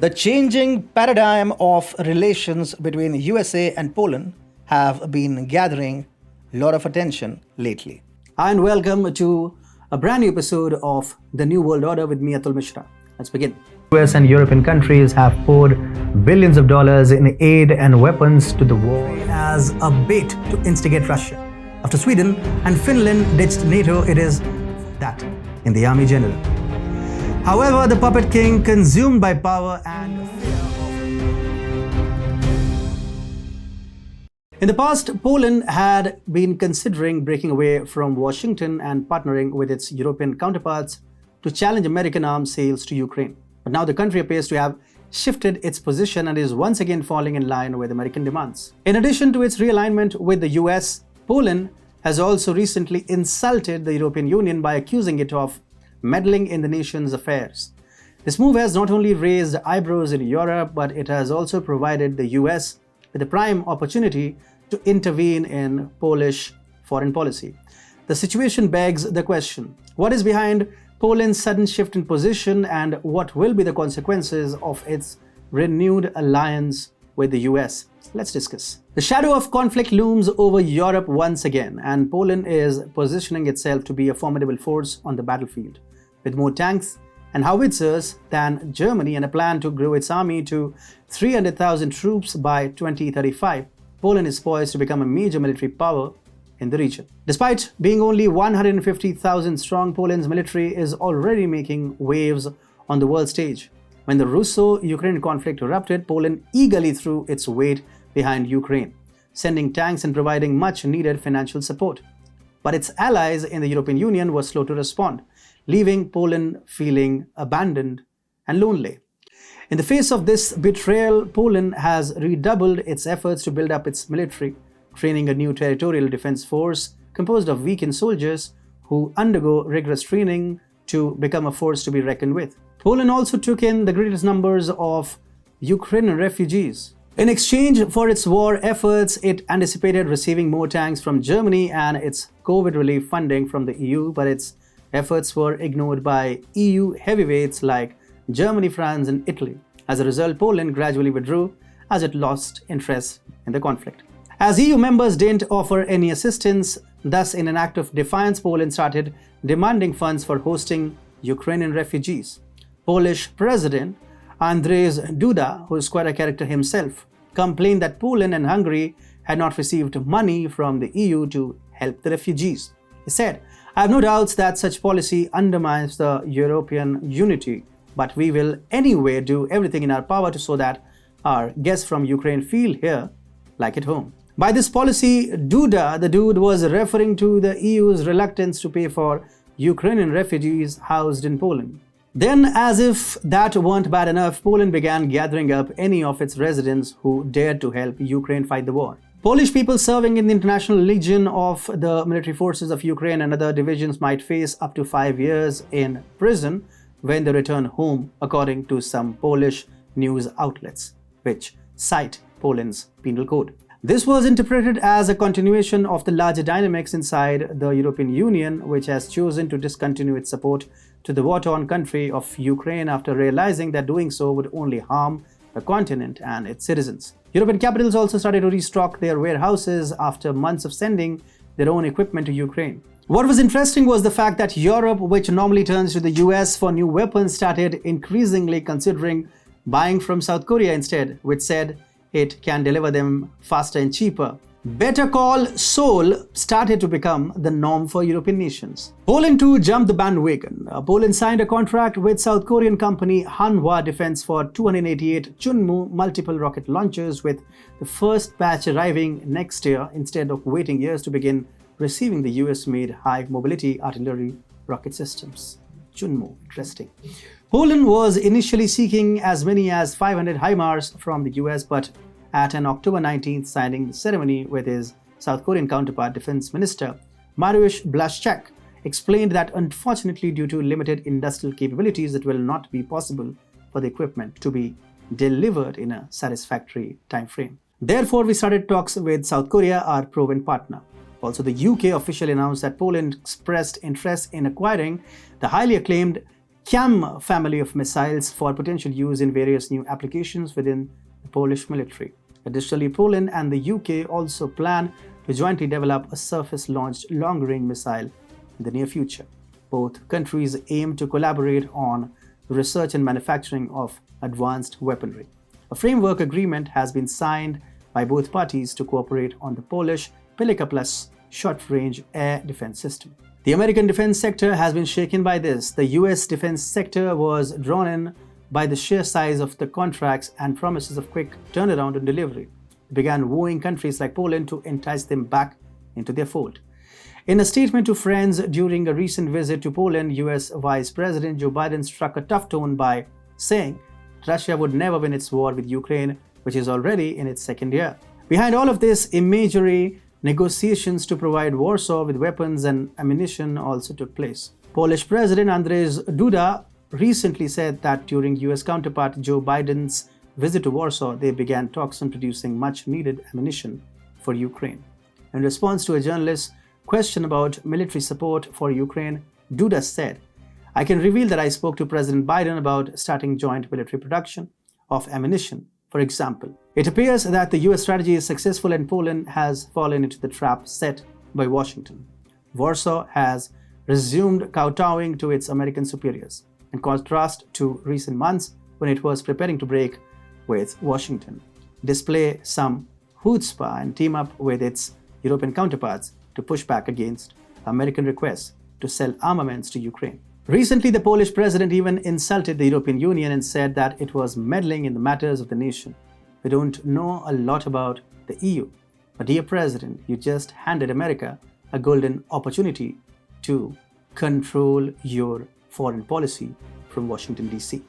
The changing paradigm of relations between USA and Poland have been gathering a lot of attention lately. And welcome to a brand new episode of The New World Order with me, Atul Mishra. Let's begin. US and European countries have poured billions of dollars in aid and weapons to the war As a bait to instigate Russia. After Sweden and Finland ditched NATO, it is that in the army general. However, the puppet king, consumed by power and fear In the past, Poland had been considering breaking away from Washington and partnering with its European counterparts to challenge American arms sales to Ukraine. But now the country appears to have shifted its position and is once again falling in line with American demands. In addition to its realignment with the US, Poland has also recently insulted the European Union by accusing it of meddling in the nation's affairs. This move has not only raised eyebrows in Europe, but it has also provided the US with a prime opportunity to intervene in Polish foreign policy. The situation begs the question: what is behind Poland's sudden shift in position, and what will be the consequences of its renewed alliance with the US? Let's discuss. The shadow of conflict looms over Europe once again, and Poland is positioning itself to be a formidable force on the battlefield. With more tanks and howitzers than Germany and a plan to grow its army to 300,000 troops by 2035, Poland is poised to become a major military power in the region. Despite being only 150,000 strong, Poland's military is already making waves on the world stage. When the Russo-Ukrainian conflict erupted, Poland eagerly threw its weight behind Ukraine, sending tanks and providing much-needed financial support. But its allies in the European Union were slow to respond, leaving Poland feeling abandoned and lonely. In the face of this betrayal, Poland has redoubled its efforts to build up its military, training a new territorial defense force composed of weakened soldiers who undergo rigorous training to become a force to be reckoned with. Poland also took in the greatest numbers of Ukrainian refugees. In exchange for its war efforts, it anticipated receiving more tanks from Germany and its COVID relief funding from the EU, but its efforts were ignored by EU heavyweights like Germany, France, and Italy. As a result, Poland gradually withdrew as it lost interest in the conflict. As EU members didn't offer any assistance, thus in an act of defiance, Poland started demanding funds for hosting Ukrainian refugees. Polish President Andrzej Duda, who is quite a character himself, complained that Poland and Hungary had not received money from the EU to help the refugees. He said, "I have no doubts that such policy undermines the European unity, but we will anyway do everything in our power so that our guests from Ukraine feel here like at home." By this policy, Duda, the dude, was referring to the EU's reluctance to pay for Ukrainian refugees housed in Poland. Then, as if that weren't bad enough, Poland began gathering up any of its residents who dared to help Ukraine fight the war. Polish people serving in the International Legion of the military forces of Ukraine and other divisions might face up to 5 years in prison when they return home, according to some Polish news outlets, which cite Poland's penal code. This was interpreted as a continuation of the larger dynamics inside the European Union, which has chosen to discontinue its support to the war-torn country of Ukraine after realizing that doing so would only harm the continent and its citizens. European capitals also started to restock their warehouses after months of sending their own equipment to Ukraine. What was interesting was the fact that Europe, which normally turns to the US for new weapons, started increasingly considering buying from South Korea instead, which said it can deliver them faster and cheaper. Better Call Saul started to become the norm for European nations. Poland too jumped the bandwagon. Poland signed a contract with South Korean company Hanwha Defense for 288 Chunmoo multiple rocket launchers, with the first batch arriving next year instead of waiting years to begin receiving the US-made high-mobility artillery rocket systems. Chunmoo, interesting. Poland was initially seeking as many as 500 HIMARS from the US, but at an October 19th signing ceremony with his South Korean counterpart, Defense Minister Mariusz Błaszczak explained that unfortunately, due to limited industrial capabilities, it will not be possible for the equipment to be delivered in a satisfactory time frame. Therefore, we started talks with South Korea, our proven partner. Also, the UK officially announced that Poland expressed interest in acquiring the highly acclaimed CAMM family of missiles for potential use in various new applications within the Polish military. Additionally, Poland and the UK also plan to jointly develop a surface-launched long-range missile in the near future. Both countries aim to collaborate on the research and manufacturing of advanced weaponry. A framework agreement has been signed by both parties to cooperate on the Polish Pelica Plus short-range air defense system. The American defense sector has been shaken by this. The US defense sector was drawn in by the sheer size of the contracts and promises of quick turnaround and delivery. It began wooing countries like Poland to entice them back into their fold. In a statement to friends during a recent visit to Poland, US Vice President Joe Biden struck a tough tone by saying Russia would never win its war with Ukraine, which is already in its second year. Behind all of this imagery, negotiations to provide Warsaw with weapons and ammunition also took place. Polish President Andrzej Duda recently said that during US counterpart Joe Biden's visit to Warsaw, they began talks on producing much-needed ammunition for Ukraine. In response to a journalist's question about military support for Ukraine, Duda said, "I can reveal that I spoke to President Biden about starting joint military production of ammunition. For example, it appears that the US strategy is successful and Poland has fallen into the trap set by Washington. Warsaw has resumed kowtowing to its American superiors, in contrast to recent months when it was preparing to break with Washington, display some chutzpah and team up with its European counterparts to push back against American requests to sell armaments to Ukraine." Recently, the Polish president even insulted the European Union and said that it was meddling in the matters of the nation. "We don't know a lot about the EU, but dear President, you just handed America a golden opportunity to control your foreign policy from Washington, D.C.